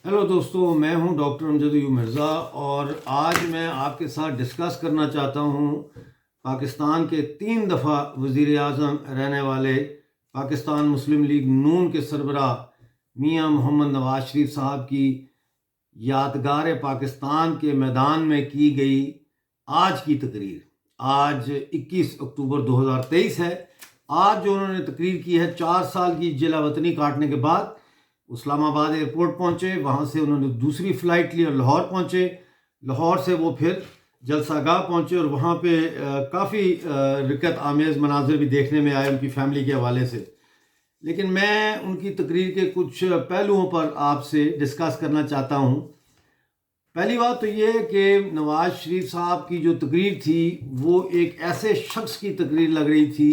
Hello دوستو، میں ہوں ڈاکٹر امجد ایوب مرزا اور آج میں آپ کے ساتھ ڈسکس کرنا چاہتا ہوں پاکستان کے 3 دفعہ وزیر اعظم رہنے والے پاکستان مسلم لیگ نون کے سربراہ میاں محمد نواز شریف صاحب کی یادگار پاکستان کے میدان میں کی گئی آج کی تقریر۔ آج 21 اکتوبر 2023 ہے۔ آج جو انہوں نے تقریر کی ہے 4 سال کی جلا وطنی کاٹنے کے بعد اسلام آباد ایئرپورٹ پہنچے، وہاں سے انہوں نے دوسری فلائٹ لی اور لاہور پہنچے، لاہور سے وہ پھر جلسہ گاہ پہنچے اور وہاں پہ کافی رکت آمیز مناظر بھی دیکھنے میں آئے ان کی فیملی کے حوالے سے۔ لیکن میں ان کی تقریر کے کچھ پہلوؤں پر آپ سے ڈسکس کرنا چاہتا ہوں۔ پہلی بات تو یہ کہ نواز شریف صاحب کی جو تقریر تھی وہ ایک ایسے شخص کی تقریر لگ رہی تھی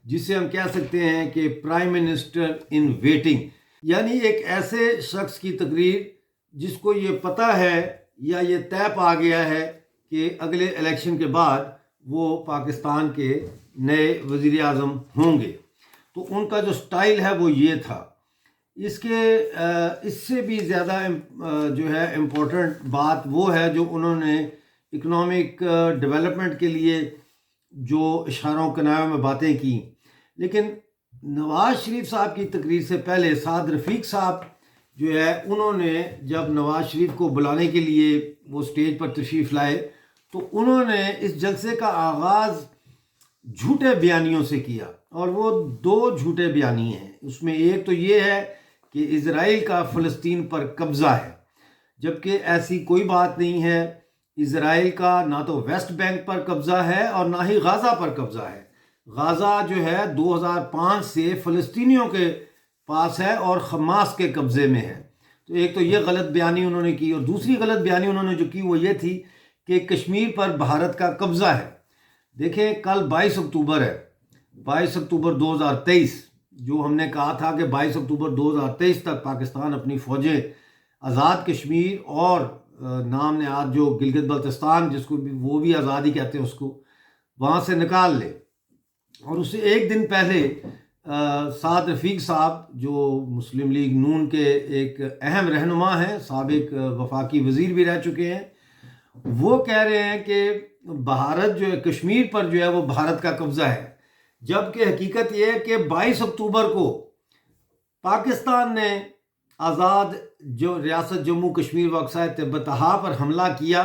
جسے ہم کہہ سکتے ہیں کہ پرائم منسٹر ان ویٹنگ، یعنی ایک ایسے شخص کی تقریر جس کو یہ پتہ ہے یا یہ طے پا گیا ہے کہ اگلے الیکشن کے بعد وہ پاکستان کے نئے وزیر اعظم ہوں گے۔ تو ان کا جو سٹائل ہے وہ یہ تھا۔ اس سے بھی زیادہ جو ہے امپورٹنٹ بات وہ ہے جو انہوں نے اکنامک ڈیولپمنٹ کے لیے جو اشاروں کنایوں میں باتیں کی۔ لیکن نواز شریف صاحب کی تقریر سے پہلے سعد رفیق صاحب جو ہے انہوں نے جب نواز شریف کو بلانے کے لیے وہ سٹیج پر تشریف لائے تو انہوں نے اس جلسے کا آغاز جھوٹے بیانیوں سے کیا، اور وہ 2 جھوٹے بیانیے ہیں۔ اس میں ایک تو یہ ہے کہ اسرائیل کا فلسطین پر قبضہ ہے، جبکہ ایسی کوئی بات نہیں ہے۔ اسرائیل کا نہ تو ویسٹ بینک پر قبضہ ہے اور نہ ہی غازہ پر قبضہ ہے۔ غازہ جو ہے 2005 سے فلسطینیوں کے پاس ہے اور حماس کے قبضے میں ہے۔ تو ایک تو یہ غلط بیانی انہوں نے کی، اور دوسری غلط بیانی انہوں نے جو کی وہ یہ تھی کہ کشمیر پر بھارت کا قبضہ ہے۔ دیکھیں کل 22 اکتوبر ہے، 22 اکتوبر 2023، جو ہم نے کہا تھا کہ 22 اکتوبر 2023 تک پاکستان اپنی فوجیں آزاد کشمیر اور نام نہاد جو گلگت بلتستان جس کو بھی وہ بھی آزادی کہتے ہیں اس کو وہاں سے نکال لے۔ اور اس سے ایک دن پہلے سعد رفیق صاحب جو مسلم لیگ نون کے ایک اہم رہنما ہیں، سابق وفاقی وزیر بھی رہ چکے ہیں، وہ کہہ رہے ہیں کہ بھارت جو ہے کشمیر پر جو ہے وہ بھارت کا قبضہ ہے، جبکہ حقیقت یہ ہے کہ 22 اکتوبر کو پاکستان نے آزاد جو ریاست جموں کشمیر و اقصی تبتہا پر حملہ کیا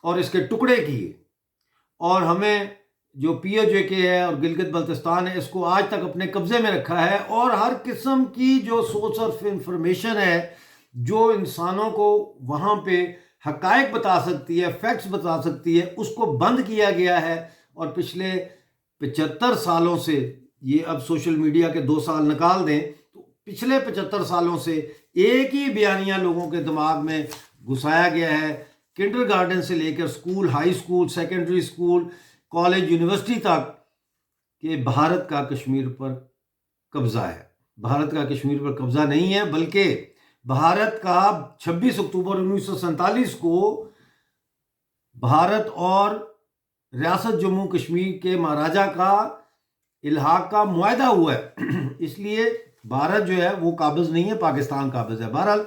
اور اس کے ٹکڑے کیے، اور ہمیں جو پی ایچ اے کے ہے اور گلگت بلتستان ہے اس کو آج تک اپنے قبضے میں رکھا ہے، اور ہر قسم کی جو سورس آف انفارمیشن ہے جو انسانوں کو وہاں پہ حقائق بتا سکتی ہے، فیکٹس بتا سکتی ہے، اس کو بند کیا گیا ہے۔ اور پچھلے 75 سالوں سے، یہ اب سوشل میڈیا کے 2 سال نکال دیں تو پچھلے 75 سالوں سے ایک ہی بیانیہ لوگوں کے دماغ میں گھسایا گیا ہے، کنڈر گارڈن سے لے کر school, high school, secondary school, college, university تک، کہ بھارت کا کشمیر پر قبضہ ہے۔ بھارت کا کشمیر پر قبضہ نہیں ہے، بلکہ بھارت کا 26 اکتوبر 1947 کو بھارت اور ریاست جموں کشمیر کے مہاراجا کا الحاق کا معاہدہ ہوا ہے، اس لیے بھارت جو ہے وہ قابض نہیں ہے، پاکستان قابض ہے۔ بہرحال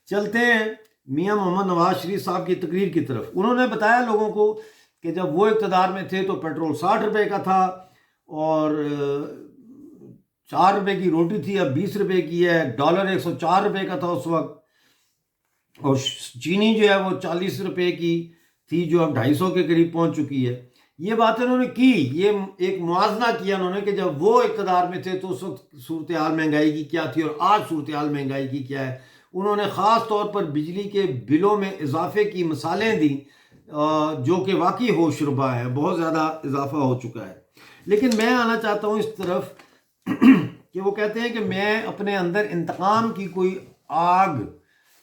چلتے ہیں میاں محمد نواز شریف صاحب کی تقریر کی طرف۔ انہوں نے بتایا لوگوں کو کہ جب وہ اقتدار میں تھے تو پیٹرول 60 روپے کا تھا اور 4 روپے کی روٹی تھی، اب 20 روپے کی ہے، ڈالر 104 روپے کا تھا اس وقت، اور چینی جو ہے وہ 40 روپے کی تھی جو اب 250 کے قریب پہنچ چکی ہے۔ یہ باتیں انہوں نے کی، یہ ایک موازنہ کیا انہوں نے کہ جب وہ اقتدار میں تھے تو اس وقت صورتحال مہنگائی کی کیا تھی اور آج صورتحال مہنگائی کی کیا ہے۔ انہوں نے خاص طور پر بجلی کے بلوں میں اضافے کی مثالیں دیں جو کہ واقعی ہوش ربا ہے، بہت زیادہ اضافہ ہو چکا ہے۔ لیکن میں آنا چاہتا ہوں اس طرف کہ وہ کہتے ہیں کہ میں اپنے اندر انتقام کی کوئی آگ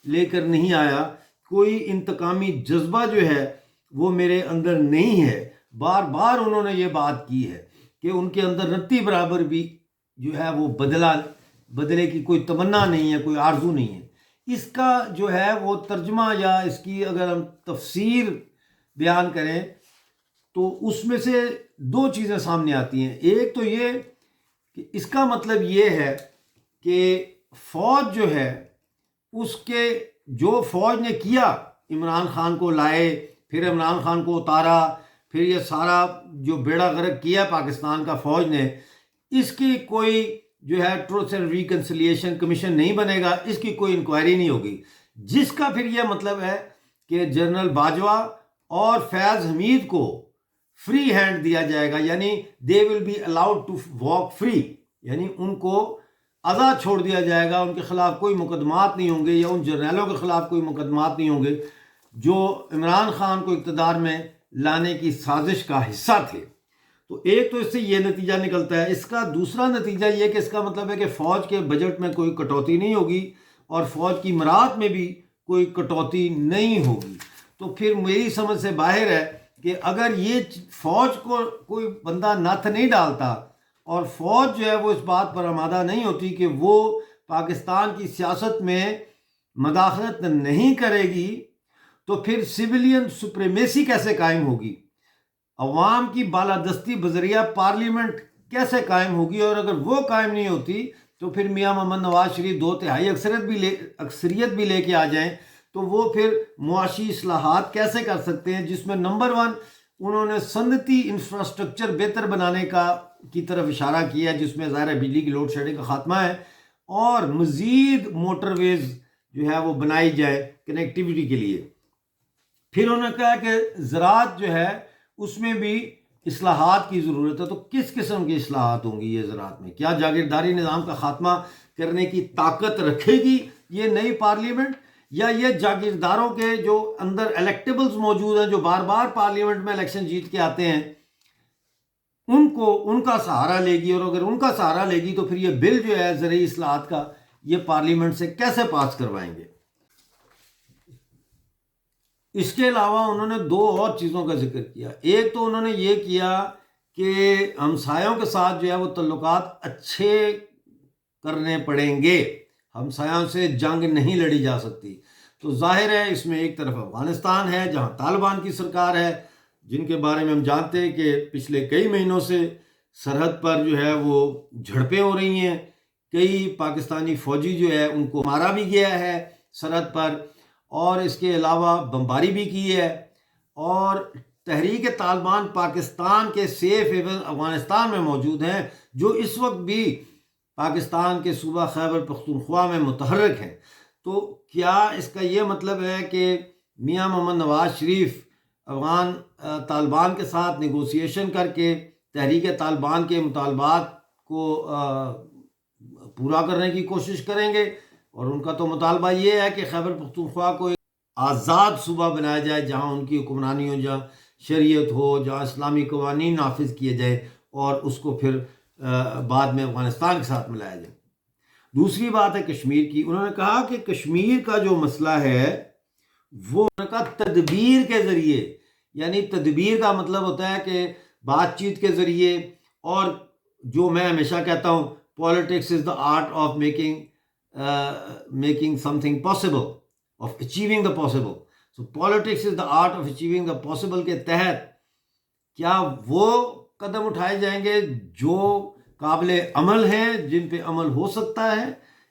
لے کر نہیں آیا، کوئی انتقامی جذبہ جو ہے وہ میرے اندر نہیں ہے۔ بار بار انہوں نے یہ بات کی ہے کہ ان کے اندر رتی برابر بھی جو ہے وہ بدلے کی کوئی تمنا نہیں ہے، کوئی آرزو نہیں ہے۔ اس کا جو ہے وہ ترجمہ یا اس کی اگر ہم تفسیر بیان کریں تو اس میں سے 2 چیزیں سامنے آتی ہیں۔ ایک تو یہ کہ اس کا مطلب یہ ہے کہ فوج جو ہے اس کے جو فوج نے کیا، عمران خان کو لائے، پھر عمران خان کو اتارا، پھر یہ سارا جو بیڑا غرق کیا پاکستان کا فوج نے، اس کی کوئی جو ہے ٹروتھ اینڈ ریکنسیلیشن کمیشن نہیں بنے گا، اس کی کوئی انکوائری نہیں ہوگی، جس کا پھر یہ مطلب ہے کہ جنرل باجوہ اور فیاض حمید کو فری ہینڈ دیا جائے گا، یعنی they will be allowed to walk free, یعنی ان کو آزاد چھوڑ دیا جائے گا، ان کے خلاف کوئی مقدمات نہیں ہوں گے، یا ان جرنیلوں کے خلاف کوئی مقدمات نہیں ہوں گے جو عمران خان کو اقتدار میں لانے کی سازش کا حصہ تھے۔ تو ایک تو اس سے یہ نتیجہ نکلتا ہے۔ اس کا دوسرا نتیجہ یہ کہ اس کا مطلب ہے کہ فوج کے بجٹ میں کوئی کٹوتی نہیں ہوگی اور فوج کی مراعات میں بھی کوئی کٹوتی نہیں ہوگی۔ تو پھر میری سمجھ سے باہر ہے کہ اگر یہ فوج کو کوئی بندہ نتھ نہیں ڈالتا اور فوج جو ہے وہ اس بات پر آمادہ نہیں ہوتی کہ وہ پاکستان کی سیاست میں مداخلت نہیں کرے گی، تو پھر سویلین سپریمیسی کیسے قائم ہوگی، عوام کی بالادستی بذریعہ پارلیمنٹ کیسے قائم ہوگی؟ اور اگر وہ قائم نہیں ہوتی تو پھر میاں محمد نواز شریف 2/3 اکثریت بھی لے کے آ جائیں تو وہ پھر معاشی اصلاحات کیسے کر سکتے ہیں، جس میں نمبر 1 انہوں نے صنعتی انفراسٹرکچر بہتر بنانے کی طرف اشارہ کیا ہے، جس میں ظاہر ہے بجلی کی لوڈ شیڈنگ کا خاتمہ ہے، اور مزید موٹر ویز جو ہے وہ بنائی جائے کنیکٹیویٹی کے لیے۔ پھر انہوں نے کہا کہ زراعت جو ہے اس میں بھی اصلاحات کی ضرورت ہے۔ تو کس قسم کی اصلاحات ہوں گی یہ زراعت میں؟ کیا جاگیرداری نظام کا خاتمہ کرنے کی طاقت رکھے گی یہ نئی پارلیمنٹ، یا یہ جاگیرداروں کے جو اندر الیکٹیبلز موجود ہیں جو بار بار پارلیمنٹ میں الیکشن جیت کے آتے ہیں ان کا سہارا لے گی؟ اور اگر ان کا سہارا لے گی تو پھر یہ بل جو ہے زرعی اصلاحات کا یہ پارلیمنٹ سے کیسے پاس کروائیں گے؟ اس کے علاوہ انہوں نے 2 اور چیزوں کا ذکر کیا۔ ایک تو انہوں نے یہ کیا کہ ہمسایوں کے ساتھ جو ہے وہ تعلقات اچھے کرنے پڑیں گے، ہمسایوں سے جنگ نہیں لڑی جا سکتی۔ تو ظاہر ہے اس میں ایک طرف افغانستان ہے جہاں طالبان کی سرکار ہے، جن کے بارے میں ہم جانتے ہیں کہ پچھلے کئی مہینوں سے سرحد پر جو ہے وہ جھڑپیں ہو رہی ہیں، کئی پاکستانی فوجی جو ہے ان کو مارا بھی گیا ہے سرحد پر، اور اس کے علاوہ بمباری بھی کی ہے، اور تحریک طالبان پاکستان کے سیف ہیون افغانستان میں موجود ہیں، جو اس وقت بھی پاکستان کے صوبہ خیبر پختونخوا میں متحرک ہیں۔ تو کیا اس کا یہ مطلب ہے کہ میاں محمد نواز شریف افغان طالبان کے ساتھ نیگوسیشن کر کے تحریک طالبان کے مطالبات کو پورا کرنے کی کوشش کریں گے؟ اور ان کا تو مطالبہ یہ ہے کہ خیبر پختونخوا کو ایک آزاد صوبہ بنایا جائے جہاں ان کی حکمرانی ہو، جہاں شریعت ہو، جہاں اسلامی قوانین نافذ کیے جائے، اور اس کو پھر بعد میں افغانستان کے ساتھ ملایا جائے۔ دوسری بات ہے کشمیر کی۔ انہوں نے کہا کہ کشمیر کا جو مسئلہ ہے وہ انہوں نے کہا تدبیر کے ذریعے، یعنی تدبیر کا مطلب ہوتا ہے کہ بات چیت کے ذریعے، اور جو میں ہمیشہ کہتا ہوں politics is the art of making something possible, of achieving the possible. So politics is the art of achieving the possible کے تحت کیا وہ قدم اٹھائے جائیں گے جو قابل عمل ہیں، جن پہ عمل ہو سکتا ہے،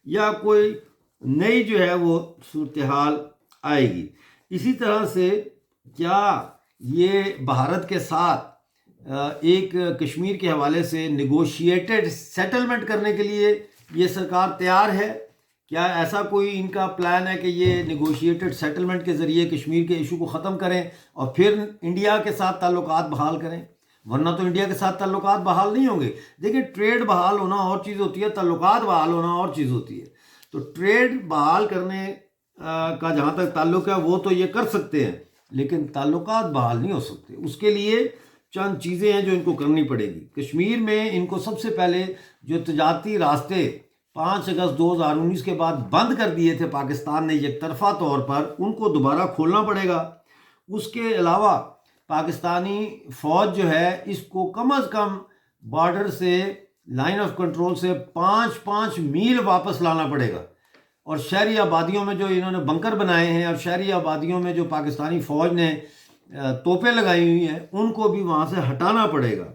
یا کوئی نئی جو ہے وہ صورتحال آئے گی؟ اسی طرح سے کیا یہ بھارت کے ساتھ ایک کشمیر کے حوالے سے نیگوشیٹڈ سیٹلمنٹ کرنے کے لیے یہ سرکار تیار ہے؟ کیا ایسا کوئی ان کا پلان ہے کہ یہ نیگوشیٹڈ سیٹلمنٹ کے ذریعے کشمیر کے ایشو کو ختم کریں اور پھر انڈیا کے ساتھ تعلقات بحال کریں؟ ورنہ تو انڈیا کے ساتھ تعلقات بحال نہیں ہوں گے۔ دیکھیں، ٹریڈ بحال ہونا اور چیز ہوتی ہے، تعلقات بحال ہونا اور چیز ہوتی ہے۔ تو ٹریڈ بحال کرنے کا جہاں تک تعلق ہے وہ تو یہ کر سکتے ہیں، لیکن تعلقات بحال نہیں ہو سکتے۔ اس کے لیے چند چیزیں ہیں جو ان کو کرنی پڑے گی۔ کشمیر میں ان کو سب سے پہلے جو تجارتی راستے 5 اگست 2019 کے بعد بند کر دیے تھے پاکستان نے یک طرفہ طور پر، ان کو دوبارہ کھولنا پڑے گا۔ اس کے علاوہ پاکستانی فوج جو ہے اس کو کم از کم بارڈر سے، لائن آف کنٹرول سے 5 میل واپس لانا پڑے گا، اور شہری آبادیوں میں جو انہوں نے بنکر بنائے ہیں اور شہری آبادیوں میں جو پاکستانی فوج نے توپیں لگائی ہوئی ہیں ان کو بھی وہاں سے ہٹانا پڑے گا۔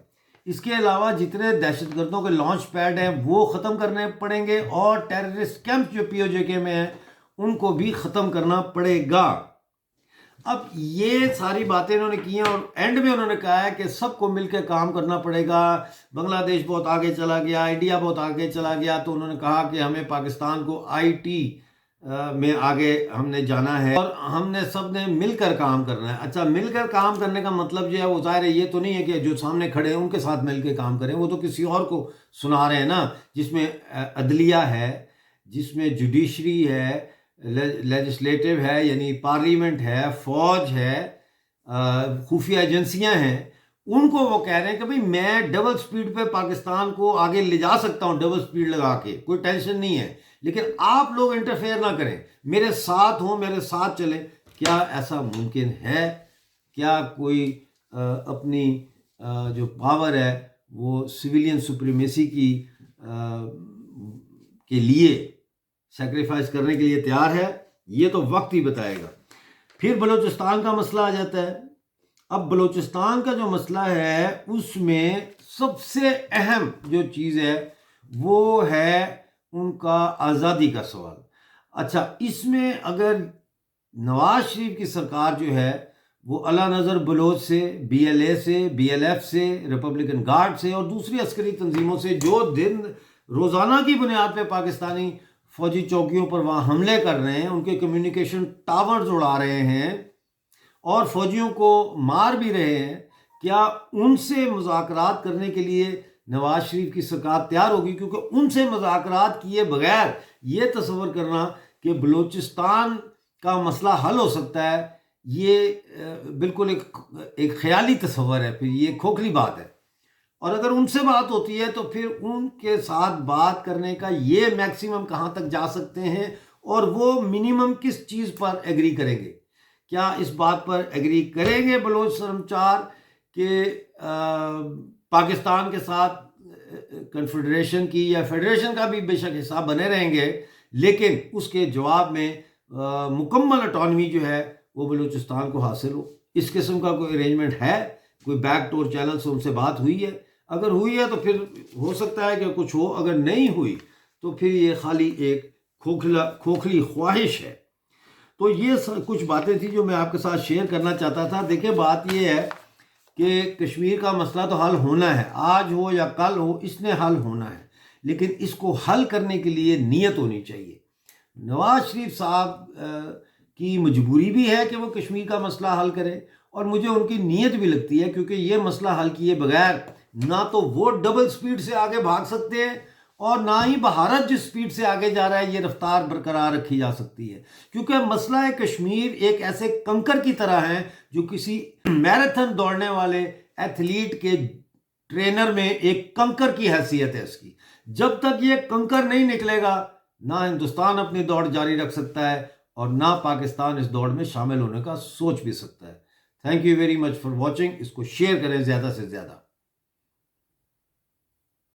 اس کے علاوہ جتنے دہشت گردوں کے لانچ پیڈ ہیں وہ ختم کرنے پڑیں گے، اور ٹیررسٹ کیمپ جو پی او جے کے میں ہیں ان کو بھی ختم کرنا پڑے گا۔ اب یہ ساری باتیں انہوں نے کی ہیں اور اینڈ میں انہوں نے کہا ہے کہ سب کو مل کے کام کرنا پڑے گا۔ بنگلہ دیش بہت آگے چلا گیا، انڈیا بہت آگے چلا گیا، تو انہوں نے کہا کہ ہمیں پاکستان کو آئی ٹی میں آگے ہم نے جانا ہے اور ہم نے سب نے مل کر کام کرنا ہے۔ اچھا، مل کر کام کرنے کا مطلب جو ہے وہ ظاہر ہے یہ تو نہیں ہے کہ جو سامنے کھڑے ہیں ان کے ساتھ مل کے کام کریں، وہ تو کسی اور کو سنا رہے ہیں نا، جس میں عدلیہ ہے، جس میں جوڈیشری ہے، لیجسلیٹو ہے یعنی پارلیمنٹ ہے، فوج ہے، خفیہ ایجنسیاں ہیں، ان کو وہ کہہ رہے ہیں کہ بھئی میں ڈبل سپیڈ پہ پاکستان کو آگے لے جا سکتا ہوں، ڈبل سپیڈ لگا کے، کوئی ٹینشن نہیں ہے، لیکن آپ لوگ انٹرفیئر نہ کریں، میرے ساتھ ہوں، میرے ساتھ چلیں۔ کیا ایسا ممکن ہے؟ کیا کوئی اپنی جو پاور ہے وہ سویلین سپریمیسی کے لیے سیکریفائز کرنے کے لیے تیار ہے؟ یہ تو وقت ہی بتائے گا۔ پھر بلوچستان کا مسئلہ آ جاتا ہے۔ اب بلوچستان کا جو مسئلہ ہے اس میں سب سے اہم جو چیز ہے وہ ہے ان کا آزادی کا سوال۔ اچھا، اس میں اگر نواز شریف کی سرکار جو ہے وہ اعلیٰ نظر بلوچ سے، بی ایل اے سے، بی ایل ایف سے، ریپبلکن گارڈ سے اور دوسری عسکری تنظیموں سے جو دن روزانہ کی بنیاد پہ پاکستانی فوجی چوکیوں پر وہاں حملے کر رہے ہیں، ان کے کمیونیکیشن ٹاورز اڑا رہے ہیں اور فوجیوں کو مار بھی رہے ہیں، کیا ان سے مذاکرات کرنے کے لیے نواز شریف کی سرکار تیار ہوگی؟ کیونکہ ان سے مذاکرات کیے بغیر یہ تصور کرنا کہ بلوچستان کا مسئلہ حل ہو سکتا ہے، یہ بالکل ایک خیالی تصور ہے، پھر یہ کھوکھلی بات ہے۔ اور اگر ان سے بات ہوتی ہے تو پھر ان کے ساتھ بات کرنے کا یہ میکسیمم کہاں تک جا سکتے ہیں اور وہ منیمم کس چیز پر ایگری کریں گے؟ کیا اس بات پر ایگری کریں گے بلوچ سرمچار کہ پاکستان کے ساتھ کنفیڈریشن کی یا فیڈریشن کا بھی بے شک حصہ بنے رہیں گے، لیکن اس کے جواب میں مکمل اٹانومی جو ہے وہ بلوچستان کو حاصل ہو؟ اس قسم کا کوئی ارینجمنٹ ہے؟ کوئی بیک ڈور چینل سے ان سے بات ہوئی ہے؟ اگر ہوئی ہے تو پھر ہو سکتا ہے کہ کچھ ہو، اگر نہیں ہوئی تو پھر یہ خالی ایک کھوکھلی خواہش ہے۔ تو یہ کچھ باتیں تھیں جو میں آپ کے ساتھ شیئر کرنا چاہتا تھا۔ دیکھیں، بات یہ ہے کہ کشمیر کا مسئلہ تو حل ہونا ہے، آج ہو یا کل ہو، اس نے حل ہونا ہے، لیکن اس کو حل کرنے کے لیے نیت ہونی چاہیے۔ نواز شریف صاحب کی مجبوری بھی ہے کہ وہ کشمیر کا مسئلہ حل کرے، اور مجھے ان کی نیت بھی لگتی ہے، کیونکہ یہ مسئلہ حل کیے بغیر نہ تو وہ ڈبل سپیڈ سے آگے بھاگ سکتے ہیں اور نہ ہی بھارت جس سپیڈ سے آگے جا رہا ہے یہ رفتار برقرار رکھی جا سکتی ہے، کیونکہ مسئلہ کشمیر ایک ایسے کنکر کی طرح ہے جو کسی میراتھن دوڑنے والے ایتھلیٹ کے ٹرینر میں ایک کنکر کی حیثیت ہے اس کی۔ جب تک یہ کنکر نہیں نکلے گا نہ ہندوستان اپنی دوڑ جاری رکھ سکتا ہے اور نہ پاکستان اس دوڑ میں شامل ہونے کا سوچ بھی سکتا ہے۔ Thank you very much for watching. اس کو شیئر کریں زیادہ سے زیادہ۔